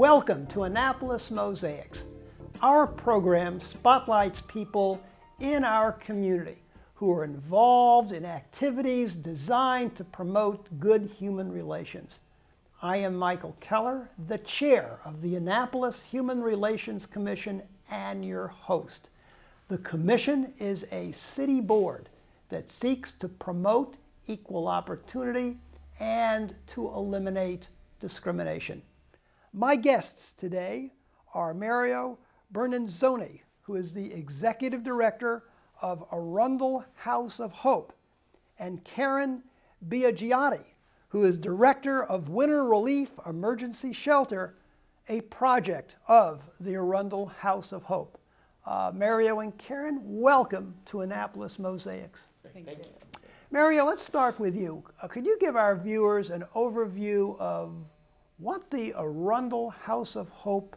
Welcome to Annapolis Mosaics. Our program spotlights people in our community who are involved in activities designed to promote good human relations. I am Michael Keller, the chair of the Annapolis Human Relations Commission and your host. The commission is a city board that seeks to promote equal opportunity and to eliminate discrimination. My guests today are Mario Bernanzoni, who is the executive director of Arundel House of Hope, and Karen Biagiotti, who is director of Winter Relief Emergency Shelter, a project of the Arundel House of Hope. Mario and Karen, welcome to Annapolis Mosaics. Thank you. Mario, let's start with you. Could you give our viewers an overview of what the Arundel House of Hope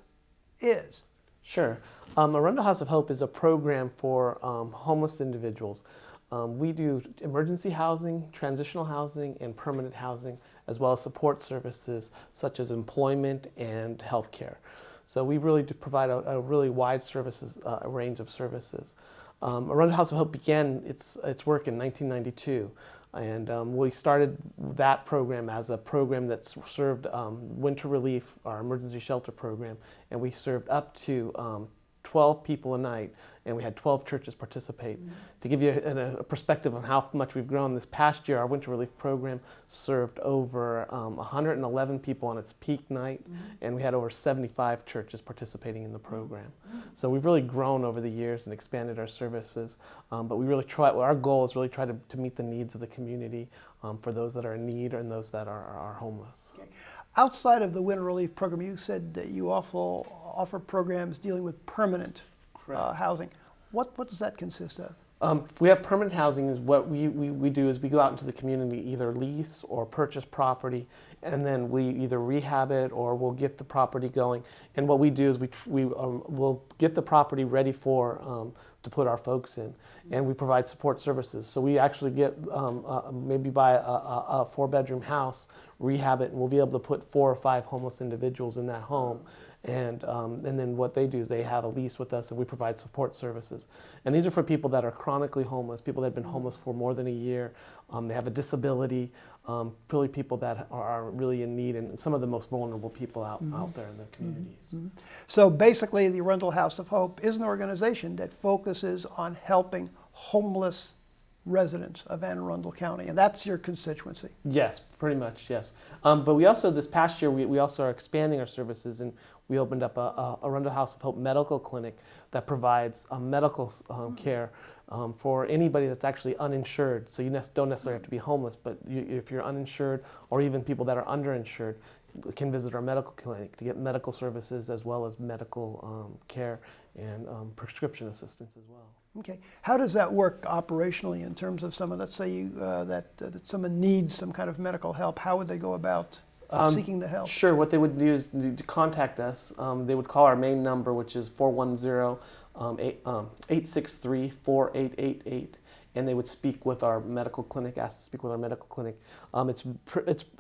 is? Sure. Arundel House of Hope is a program for homeless individuals. We do emergency housing, transitional housing, and permanent housing, as well as support services such as employment and health care. So we really do provide a really wide services, range of services. Arundel House of Hope began its work in 1992. And we started that program as a program that served winter relief, our emergency shelter program, and we served up to 12 people a night, and we had 12 churches participate. Mm-hmm. To give you a perspective on how much we've grown, this past year our winter relief program served over 111 people on its peak night, mm-hmm. and we had over 75 churches participating in the program. Mm-hmm. So we've really grown over the years and expanded our services, but we really try, our goal is really try to meet the needs of the community for those that are in need and those that are homeless. Okay. Outside of the winter relief program, you said that you also offer programs dealing with permanent housing. What does that consist of? We have permanent housing. Is what we do is we go out into the community, either lease or purchase property, and then we either rehab it or we'll get the property going. And what we do is we'll get the property ready for to put our folks in, and we provide support services. So we actually get maybe buy a 4-bedroom house, rehab it, and we'll be able to put 4 or 5 homeless individuals in that home. And then what they do is they have a lease with us, and we provide support services. And these are for people that are chronically homeless, people that have been homeless for more than a year. They have a disability, really people that are really in need, and some of the most vulnerable people out there in the communities. Mm-hmm. So basically, the Arundel House of Hope is an organization that focuses on helping homeless residents of Anne Arundel County, and that's your constituency. Yes, pretty much, yes. But we also, this past year, we also are expanding our services, and we opened up a Arundel House of Hope medical clinic that provides medical care for anybody that's actually uninsured. So you don't necessarily have to be homeless, but if you're uninsured, or even people that are underinsured, can visit our medical clinic to get medical services as well as medical care and prescription assistance as well. Okay. How does that work operationally in terms of someone, let's say that someone needs some kind of medical help, how would they go about seeking the help? Sure. What they would do is to contact us. They would call our main number, which is 410-863-4888, and they would speak with our medical clinic, ask to speak with our medical clinic. It's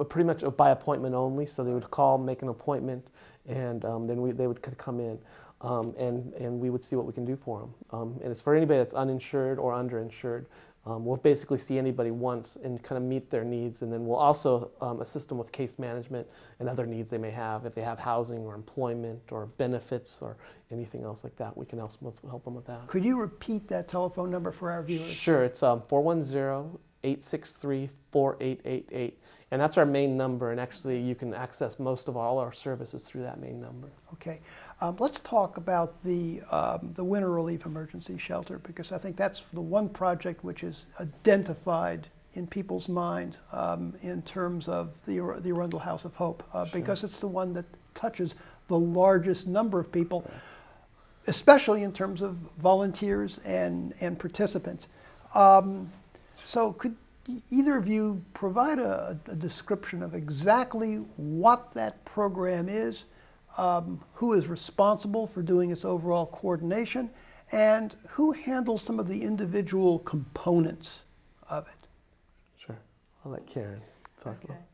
pretty much by appointment only, so they would call, make an appointment, and then they would come in. And we would see what we can do for them. And it's for anybody that's uninsured or underinsured. We'll basically see anybody once and kind of meet their needs, and then we'll also assist them with case management and other needs they may have. If they have housing or employment or benefits or anything else like that, we can help them with that. Could you repeat that telephone number for our viewers? Sure, it's 410-863-4888. And that's our main number, and actually you can access most of all our services through that main number. Okay. Let's talk about the Winter Relief Emergency Shelter, because I think that's the one project which is identified in people's mind in terms of the Arundel House of Hope, because it's the one that touches the largest number of people, especially in terms of volunteers and participants. So could either of you provide a description of exactly what that program is, who is responsible for doing its overall coordination, and who handles some of the individual components of it? Sure. I'll let Karen talk about it.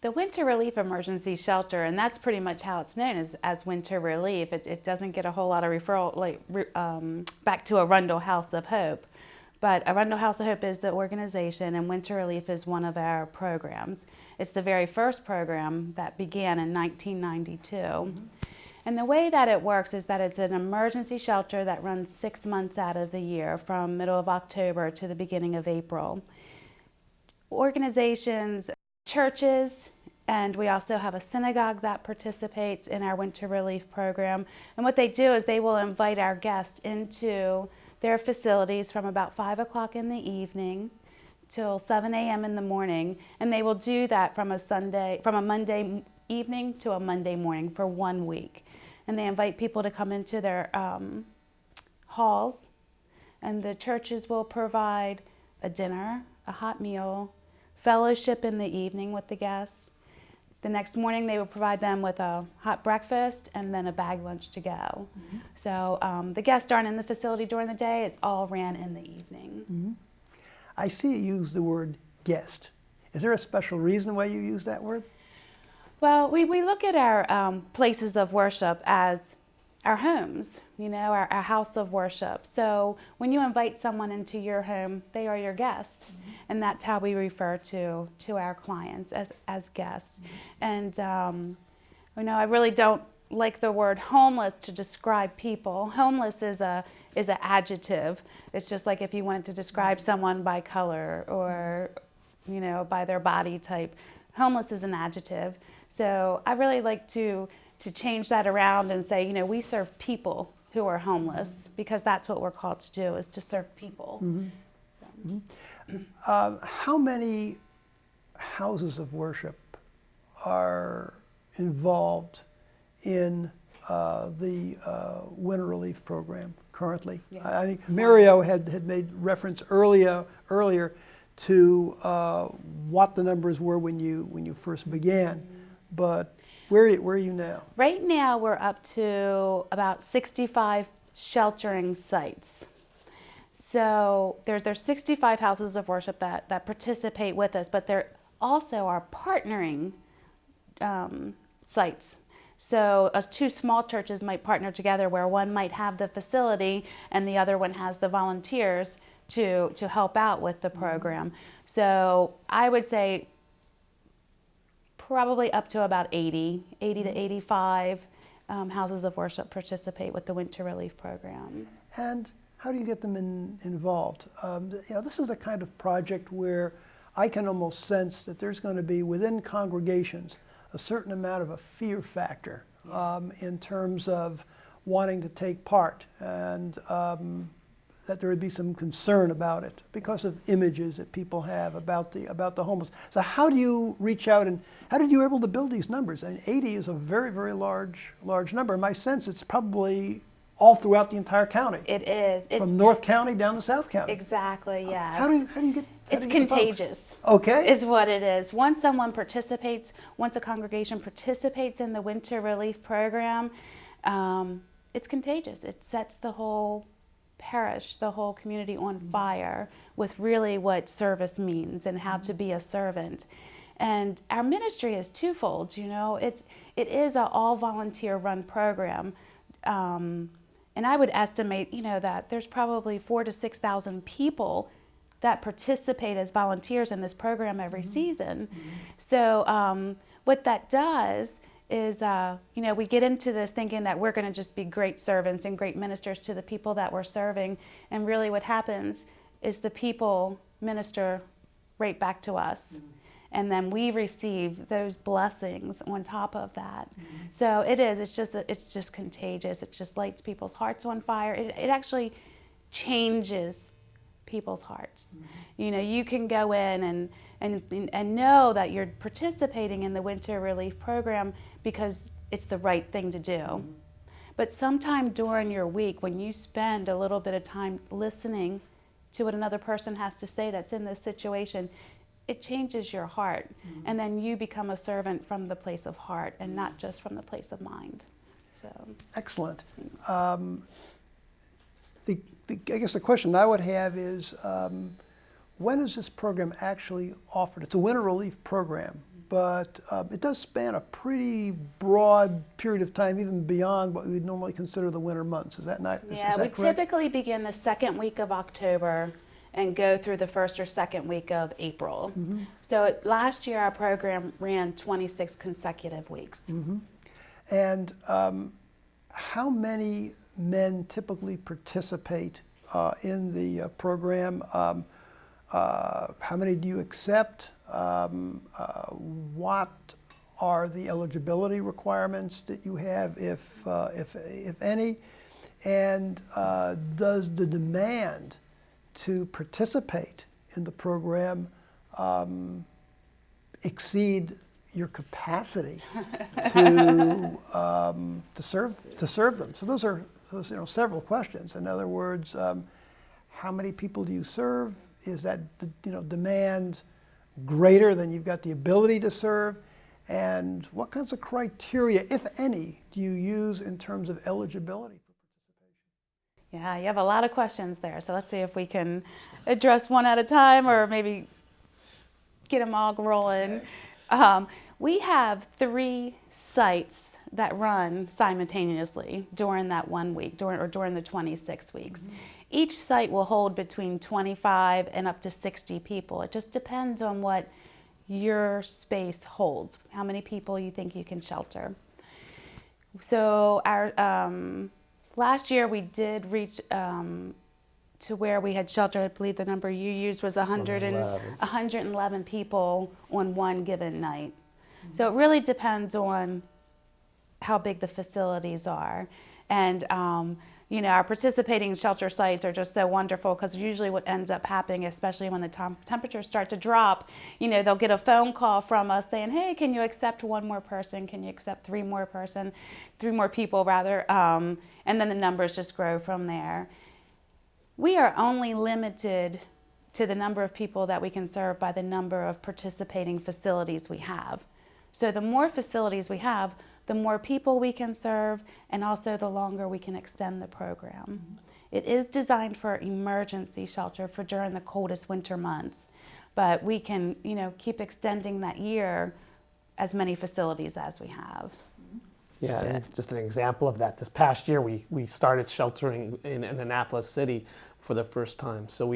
The Winter Relief Emergency Shelter, and that's pretty much how it's known as Winter Relief. It doesn't get a whole lot of referral back to Arundel House of Hope. But Arundel House of Hope is the organization, and Winter Relief is one of our programs. It's the very first program that began in 1992. Mm-hmm. And the way that it works is that it's an emergency shelter that runs 6 months out of the year, from middle of October to the beginning of April. Organizations, churches, and we also have a synagogue that participates in our Winter Relief program. And what they do is they will invite our guests into their facilities from about 5 o'clock in the evening till 7 a.m. in the morning, and they will do that from a Monday evening to a Monday morning for 1 week. And they invite people to come into their halls, and the churches will provide a dinner, a hot meal, fellowship in the evening with the guests. The next morning they will provide them with a hot breakfast and then a bag lunch to go. Mm-hmm. So the guests aren't in the facility during the day, it's all ran in the evening. Mm-hmm. I see you use the word guest. Is there a special reason why you use that word? Well, we look at our places of worship as our homes, you know, our house of worship. So when you invite someone into your home, they are your guest. Mm-hmm. And that's how we refer to our clients as guests. Mm-hmm. And, you know, I really don't like the word homeless to describe people. Homeless is an adjective. It's just like if you wanted to describe someone by color or, you know, by their body type. Homeless is an adjective. So I really like to change that around and say, you know, we serve people who are homeless, because that's what we're called to do, is to serve people. Mm-hmm. So. Mm-hmm. How many houses of worship are involved in the Winter Relief Program currently? Yeah. I think Mario had made reference earlier to what the numbers were when you first began, mm-hmm. but where are you now? Right now we're up to about 65 sheltering sites. So there's 65 houses of worship that participate with us, but there also are partnering sites. So two small churches might partner together, where one might have the facility and the other one has the volunteers to help out with the program. So I would say probably up to about 80 to 85 houses of worship participate with the Winter Relief Program. And how do you get them involved? You know, this is a kind of project where I can almost sense that there's going to be, within congregations, a certain amount of a fear factor in terms of wanting to take part, and that there would be some concern about it because of images that people have about the homeless. So how do you reach out, and how did you able to build these numbers? I mean, 80 is a very, very large number. In my sense, it's probably all throughout the entire county. It is. From North County down to South County. Exactly, yes. How do you get? It's contagious. Okay. Is what it is. Once someone participates, once a congregation participates in the Winter Relief Program, it's contagious. It sets the whole parish, the whole community on fire with really what service means and how to be a servant. And our ministry is twofold. You know, it is an all volunteer run program. And I would estimate, you know, that there's probably 4,000 to 6,000 people that participate as volunteers in this program every season. Mm-hmm. So what that does is, you know, we get into this thinking that we're going to just be great servants and great ministers to the people that we're serving. And really what happens is the people minister right back to us. Mm-hmm. And then we receive those blessings on top of that. Mm-hmm. So it's just contagious. It just lights people's hearts on fire. It actually changes people's hearts. Mm-hmm. You know, you can go in and know that you're participating in the Winter Relief Program because it's the right thing to do. Mm-hmm. But sometime during your week, when you spend a little bit of time listening to what another person has to say that's in this situation, it changes your heart. Mm-hmm. And then you become a servant from the place of heart and not just from the place of mind. So, excellent. I guess the question I would have is, when is this program actually offered? It's a Winter Relief Program, but it does span a pretty broad period of time, even beyond what we would normally consider the winter months. Is that not? Yeah, is that we correct? typically begin the second week of October and go through the first or second week of April. So last year our program ran 26 consecutive weeks. And how many men typically participate in the program? How many do you accept? What are the eligibility requirements that you have, if any? And does the demand to participate in the program exceed your capacity to serve them? So those are several questions. In other words, how many people do you serve? Is that demand greater than you've got the ability to serve? And what kinds of criteria, if any, do you use in terms of eligibility for participation? Yeah, you have a lot of questions there. So let's see if we can address one at a time or maybe get them all rolling. We have 3 sites that run simultaneously during that 1 week, during the 26 weeks. Each site will hold between 25 and up to 60 people. It just depends on what your space holds, how many people you think you can shelter. So our last year we did reach to where we had sheltered, I believe the number you used was 111 people on one given night. So it really depends on how big the facilities are. And our participating shelter sites are just so wonderful, because usually what ends up happening, especially when the temperatures start to drop, they'll get a phone call from us saying, hey, can you accept 1 more person? Can you accept 3 more people rather? And then the numbers just grow from there. We are only limited to the number of people that we can serve by the number of participating facilities we have. So the more facilities we have, the more people we can serve, and also the longer we can extend the program. It is designed for emergency shelter for during the coldest winter months, but we can, keep extending that year as many facilities as we have. Yeah, and just an example of that. This past year, we started sheltering in Annapolis City for the first time. So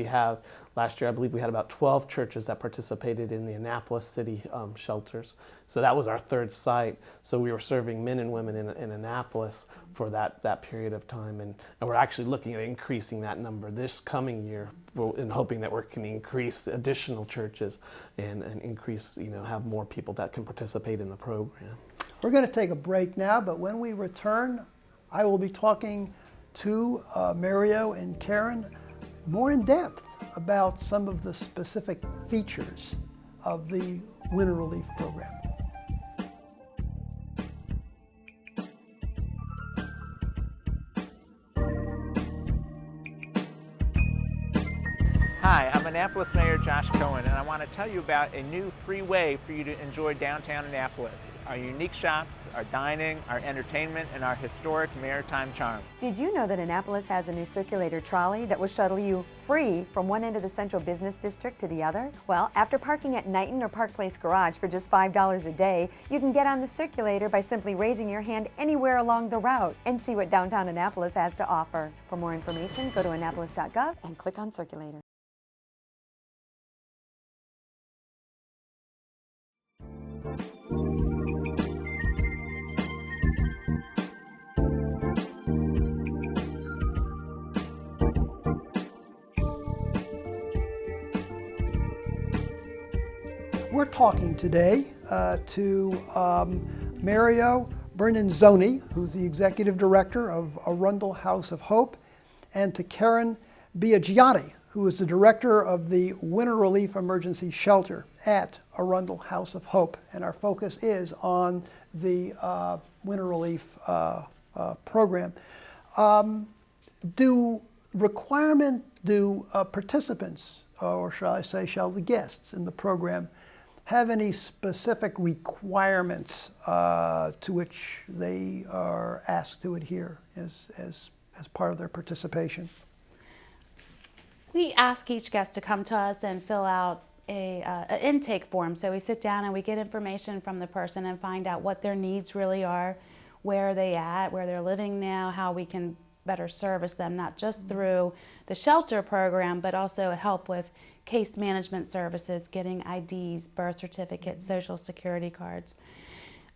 last year, I believe we had about 12 churches that participated in the Annapolis City shelters. So that was our 3rd site. So we were serving men and women in Annapolis for that period of time. And we're actually looking at increasing that number this coming year, and hoping that we can increase additional churches and increase, have more people that can participate in the program. We're going to take a break now, but when we return, I will be talking to Mario and Karen more in depth about some of the specific features of the Winter Relief Program. Hi, I'm Annapolis Mayor Josh Cohen, and I want to tell you about a new free way for you to enjoy downtown Annapolis. Our unique shops, our dining, our entertainment, and our historic maritime charm. Did you know that Annapolis has a new circulator trolley that will shuttle you free from one end of the central business district to the other? Well, after parking at Knighton or Park Place Garage for just $5 a day, you can get on the circulator by simply raising your hand anywhere along the route and see what downtown Annapolis has to offer. For more information, go to annapolis.gov and click on circulator. We're talking today to Mario Bernanzoni, who's the Executive Director of Arundel House of Hope, and to Karen Biagiotti, who is the Director of the Winter Relief Emergency Shelter at Arundel House of Hope. And our focus is on the Winter Relief program. Do participants, or shall the guests in the program, have any specific requirements to which they are asked to adhere as part of their participation? We ask each guest to come to us and fill out an intake form. So we sit down and we get information from the person and find out what their needs really are, where are they at, where they're living now, how we can better service them, not just through the shelter program, but also help with case management services, getting IDs, birth certificates, social security cards.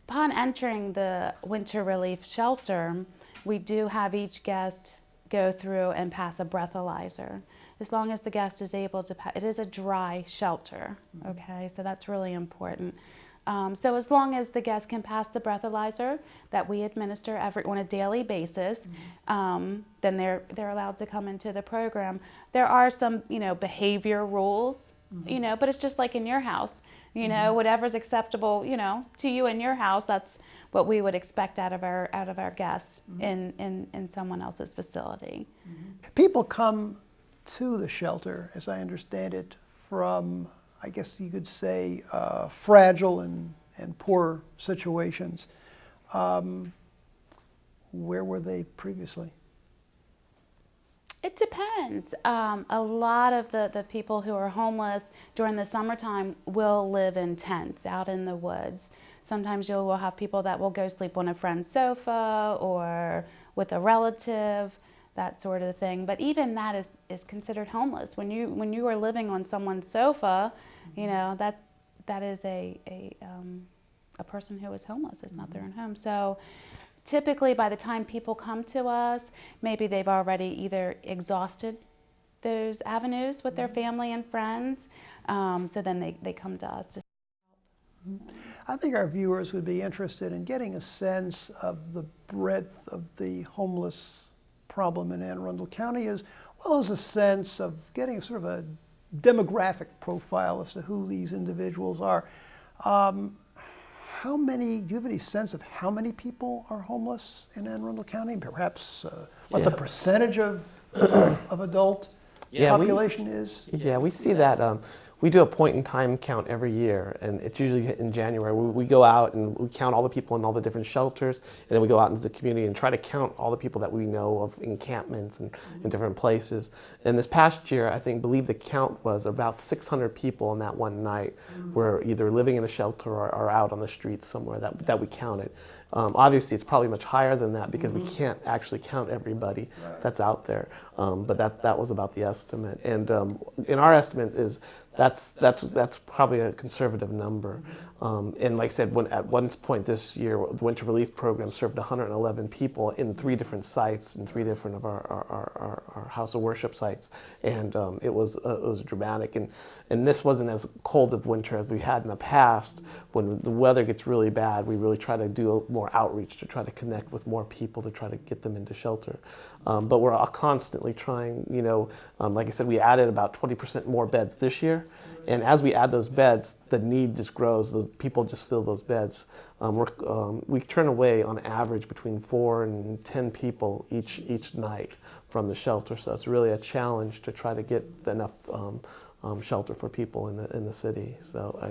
Upon entering the winter relief shelter, we do have each guest go through and pass a breathalyzer. As long as the guest is able to pass, it is a dry shelter, okay? So that's really important. So as long as the guest can pass the breathalyzer that we administer on a daily basis, then they're allowed to come into the program. There are some, behavior rules, but it's just like in your house. Whatever's acceptable, to you in your house, that's what we would expect out of our guests in someone else's facility. People come to the shelter, as I understand it, from, I guess you could say, fragile and poor situations. Where were they previously? It depends. A lot of the people who are homeless during the summertime will live in tents out in the woods. Sometimes you will have people that will go sleep on a friend's sofa or with a relative, that sort of thing. But even that is considered homeless. When you are living on someone's sofa, that is a person who is homeless. It's not their own home. So typically by the time people come to us, maybe they've already either exhausted those avenues with their family and friends, so then they come to us to help. I think our viewers would be interested in getting a sense of the breadth of the homeless problem in Anne Arundel County, as well as a sense of getting sort of a demographic profile as to who these individuals are. Do you have any sense of how many people are homeless in Anne Arundel County? Perhaps what the percentage of adult population is? Yeah, we see that. We do a point-in-time count every year, and it's usually in January. We go out and we count all the people in all the different shelters, and then we go out into the community and try to count all the people that we know of encampments and in different places. And this past year, I believe the count was about 600 people on that one night were either living in a shelter or out on the streets somewhere that we counted. Obviously, it's probably much higher than that because we can't actually count everybody that's out there. But that was about the estimate. And in our estimate is that's probably a conservative number. And like I said, at one point this year, the Winter Relief Program served 111 people in 3 different sites, in 3 different of our house of worship sites, and it was dramatic. And this wasn't as cold of winter as we had in the past. When the weather gets really bad, we really try to do more outreach to try to connect with more people to try to get them into shelter. But we're constantly trying, like I said, we added about 20% more beds this year. And as we add those beds, the need just grows. The people just fill those beds. We turn away on average between 4 and 10 people each night from the shelter. So it's really a challenge to try to get enough shelter for people in the city,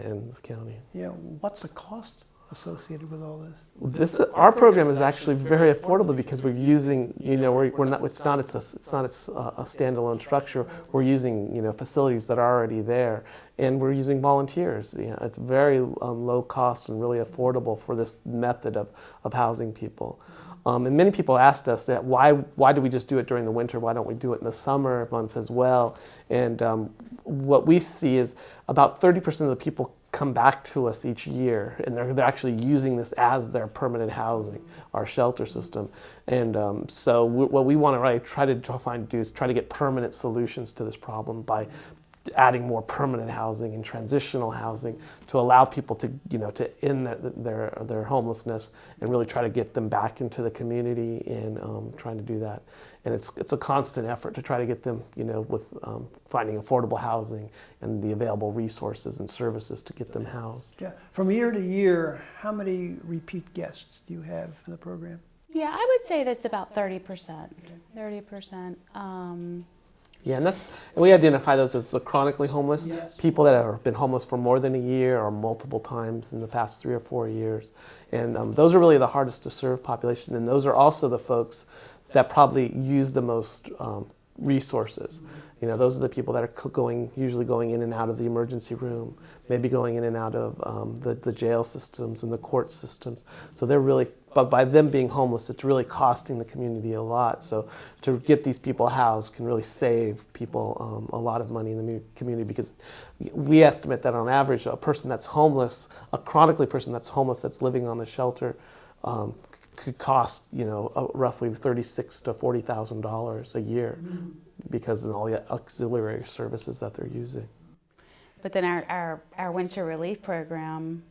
in the county. Yeah, what's the cost associated with all this? Our program is actually very affordable because we're using, it's not a standalone structure. We're using, facilities that are already there, and we're using volunteers. It's very low cost and really affordable for this method of housing people. And many people asked us that why do we just do it during the winter? Why don't we do it in the summer months as well? And what we see is about 30% of the people come back to us each year, and they're actually using this as their permanent housing, our shelter system. And so what we want to try to do is try to get permanent solutions to this problem by adding more permanent housing and transitional housing to allow people to end their homelessness and really try to get them back into the community and trying to do that. And it's a constant effort to try to get them, with finding affordable housing and the available resources and services to get them housed. Yeah. From year to year, how many repeat guests do you have in the program? Yeah, I would say that's about 30%. 30%. Yeah, and we identify those as the chronically homeless, yes. People that have been homeless for more than a year or multiple times in the past 3 or 4 years. And those are really the hardest to serve population, and those are also the folks that probably use the most resources. You know, those are the people that are usually going in and out of the emergency room, maybe going in and out of the jail systems and the court systems. So they're really, but by them being homeless, it's really costing the community a lot. So to get these people housed can really save people a lot of money in the community, because we estimate that on average, a person that's homeless, a chronically person that's homeless that's living on the shelter, could cost, you know, roughly $36,000 to $40,000 a year, because of all the auxiliary services that they're using. But then our winter relief program,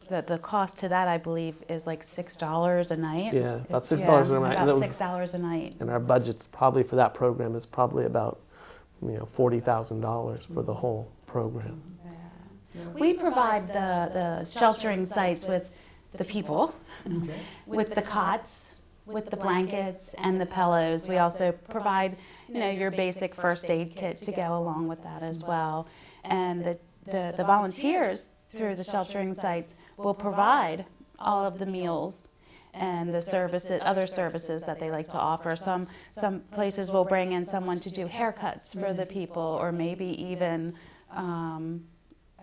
the cost to that, I believe, is like $6 a night. Yeah, about $6 a night. About $6 a night. And our budget's probably for that program is probably about, you know, $40,000 for the whole program. We provide the sheltering sites with the people, with the cots, with the blankets and the pillows. We also provide, you know, your basic first aid kit to go along with that as well. And the volunteers through the sheltering sites will provide all of the meals and the services, other services that they like to offer. Some places will bring in someone to do haircuts for the people, or maybe even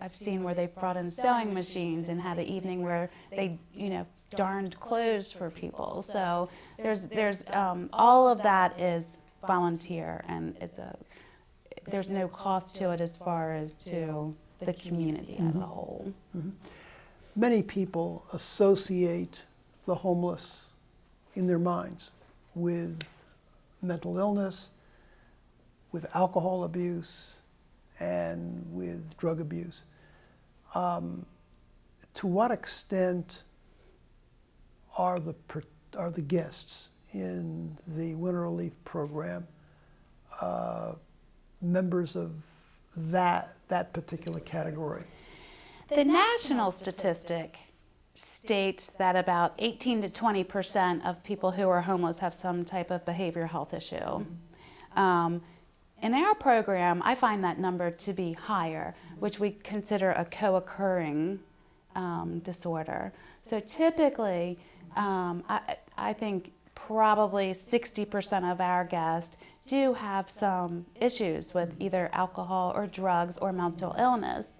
I've seen where they've brought in sewing machines and had an evening where they, you know, darned clothes for people. So there's all of that is volunteer, and there's no cost to it as far as to the community as a whole. Many people associate the homeless in their minds with mental illness, with alcohol abuse, and with drug abuse. To what extent are the guests in the Winter Relief Program members of that particular category? The national statistic states that about 18 to 20% of people who are homeless have some type of behavioral health issue. In our program, I find that number to be higher, which we consider a co-occurring disorder. So typically, I think probably 60% of our guests do have some issues with either alcohol or drugs or mental illness.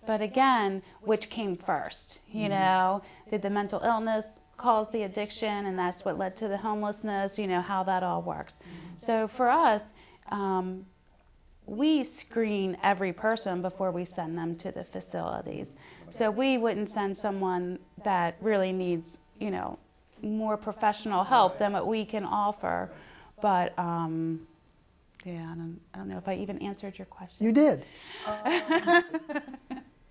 But again, which came first? You know, did the mental illness cause the addiction, and that's what led to the homelessness? You know, how that all works. So for us, we screen every person before we send them to the facilities. So we wouldn't send someone that really needs, you know, more professional help than what we can offer. But yeah, I don't know if I even answered your question. You did.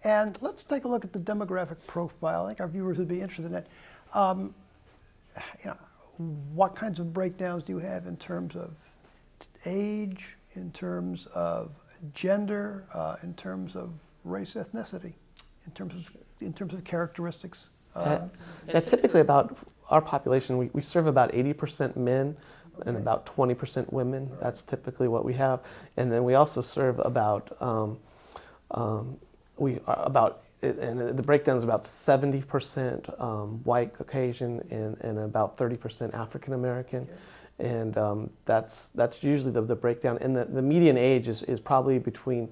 And let's take a look at the demographic profile. I think our viewers would be interested in that. You know, what kinds of breakdowns do you have in terms of age, in terms of gender, in terms of race, ethnicity, in terms of characteristics? Yeah, typically about our population, we serve about 80% men and about 20% women. That's typically what we have. And then we also serve about, and the breakdown is about 70% white Caucasian and about 30% African American. And that's usually the breakdown. And the median age is probably between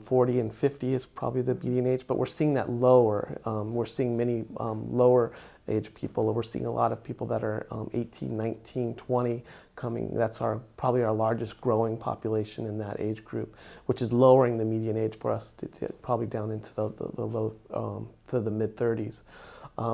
40 and 50 is probably the median age, but we're seeing that lower. We're seeing many lower age people. We're seeing a lot of people that are 18, 19, 20 coming. That's probably our largest growing population in that age group, which is lowering the median age for us to probably down into the low, to the mid-30s.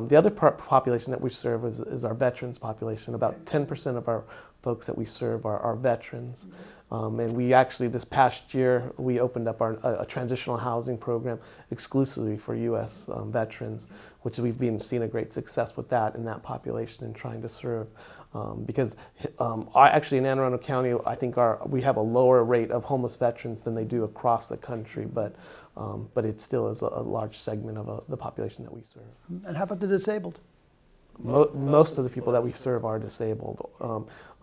The other population that we serve is our veterans population. About 10% of our folks that we serve are veterans. And we actually, this past year, we opened up a transitional housing program exclusively for U.S. Veterans, which we've been seeing a great success with that in that population and trying to serve. Because actually in Anne Arundel County, I think we have a lower rate of homeless veterans than they do across the country, but it still is a large segment of the population that we serve. And how about the disabled? Most of the people that we serve are disabled.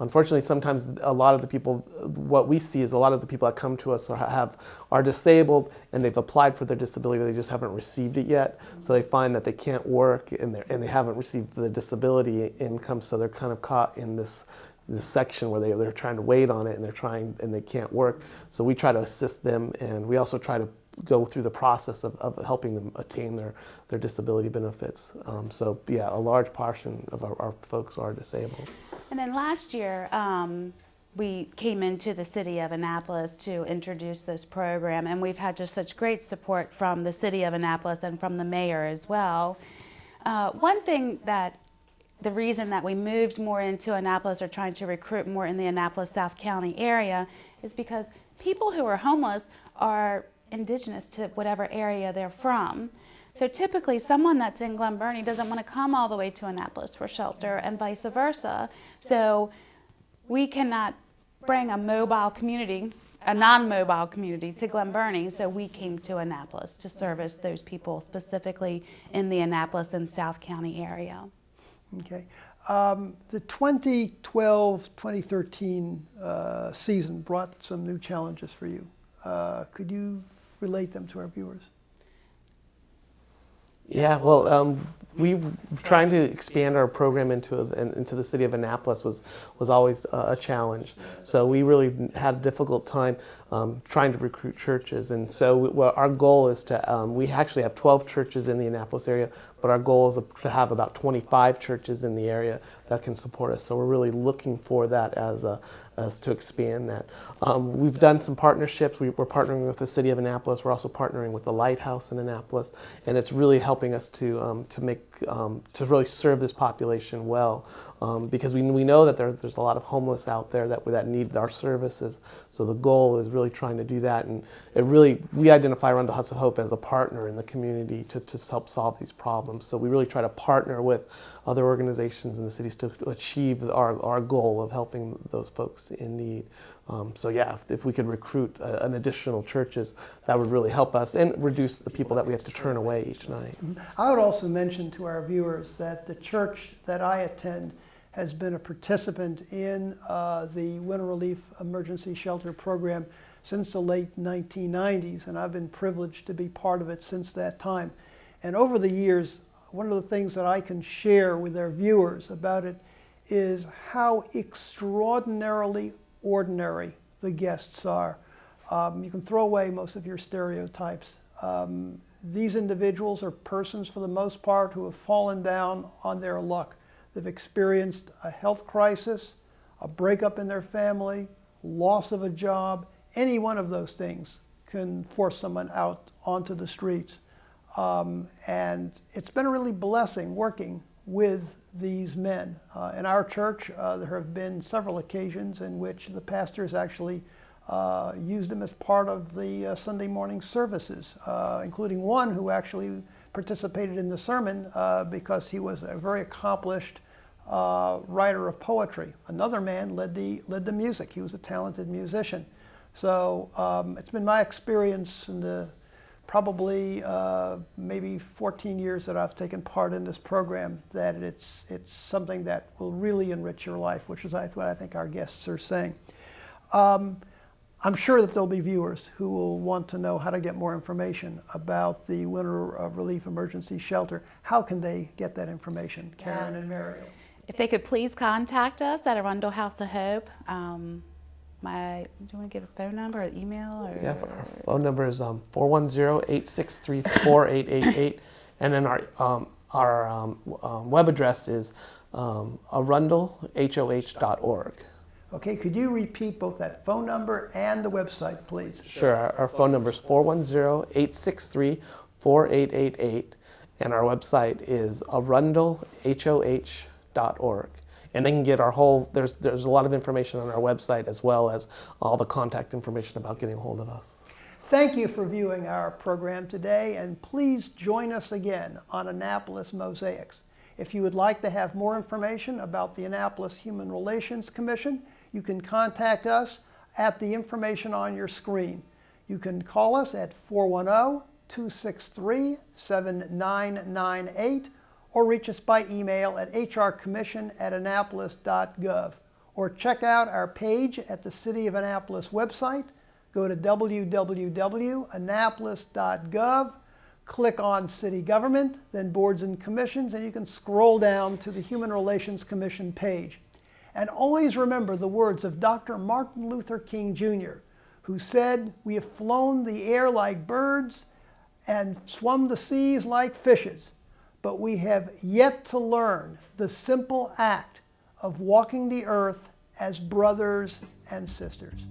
Unfortunately, sometimes a lot of the people, what we see is a lot of the people that come to us are disabled and they've applied for their disability, they just haven't received it yet. So they find that they can't work and they haven't received the disability income, so they're kind of caught in this this section where they're trying to wait on it and they can't work. So we try to assist them, and we also try to go through the process of helping them attain their disability benefits. So yeah, a large portion of our folks are disabled. And then last year, we came into the city of Annapolis to introduce this program, and we've had just such great support from the city of Annapolis and from the mayor as well. One thing that the reason that we moved more into Annapolis, or trying to recruit more in the Annapolis-South County area, is because people who are homeless are indigenous to whatever area they're from. So typically someone that's in Glen Burnie doesn't want to come all the way to Annapolis for shelter, and vice versa. So we cannot bring a mobile community, a non-mobile community, to Glen Burnie, so we came to Annapolis to service those people specifically in the Annapolis and South County area. Okay. The 2012-2013 season brought some new challenges for you. Could you relate them to our viewers? Yeah, well, we trying to expand our program into the city of Annapolis was always a challenge. So we really had a difficult time trying to recruit churches. And so our goal is to, we actually have 12 churches in the Annapolis area, but our goal is to have about 25 churches in the area that can support us. So we're really looking for that as to expand that. We've done some partnerships. We're partnering with the city of Annapolis. We're also partnering with the Lighthouse in Annapolis, and it's really helping us to really serve this population well, because we know that there's a lot of homeless out there that need our services. So the goal is really trying to do that, and we identify Arundel House of Hope as a partner in the community to help solve these problems. So we really try to partner with other organizations in the cities to achieve our goal of helping those folks in need. So yeah, if we could recruit an additional churches, that would really help us and reduce the people that we have to turn away each night. I would also mention to our viewers that the church that I attend has been a participant in the Winter Relief Emergency Shelter Program since the late 1990s, and I've been privileged to be part of it since that time. And over the years, one of the things that I can share with our viewers about it is how extraordinarily ordinary the guests are. You can throw away most of your stereotypes. These individuals are persons, for the most part, who have fallen down on their luck. They've experienced a health crisis, a breakup in their family, loss of a job. Any one of those things can force someone out onto the streets. And it's been a really blessing working with these men. In our church, there have been several occasions in which the pastors actually used them as part of the Sunday morning services, including one who actually participated in the sermon because he was a very accomplished writer of poetry. Another man led the music. He was a talented musician. So it's been my experience in the probably maybe 14 years that I've taken part in this program that it's something that will really enrich your life, which is what I think our guests are saying. I'm sure that there'll be viewers who will want to know how to get more information about the Winter Relief Emergency Shelter. How can they get that information, Karen and Mariel? If they could please contact us at Arundel House of Hope. Do you want to give a phone number or email? Or? Yeah, our phone number is 410-863-4888, and then our web address is arundelhoh.org. Okay, could you repeat both that phone number and the website, please? Sure. Our phone number is 410-863-4888, and our website is arundelhoh.org. And they can get our whole, there's a lot of information on our website, as well as all the contact information about getting a hold of us. Thank you for viewing our program today, and please join us again on Annapolis Mosaics. If you would like to have more information about the Annapolis Human Relations Commission, you can contact us at the information on your screen. You can call us at 410-263-7998, or reach us by email at hrcommission@annapolis.gov, or check out our page at the City of Annapolis website. Go to www.annapolis.gov, click on City Government, then Boards and Commissions, and you can scroll down to the Human Relations Commission page. And always remember the words of Dr. Martin Luther King Jr., who said, "We have flown the air like birds and swum the seas like fishes, but we have yet to learn the simple act of walking the earth as brothers and sisters."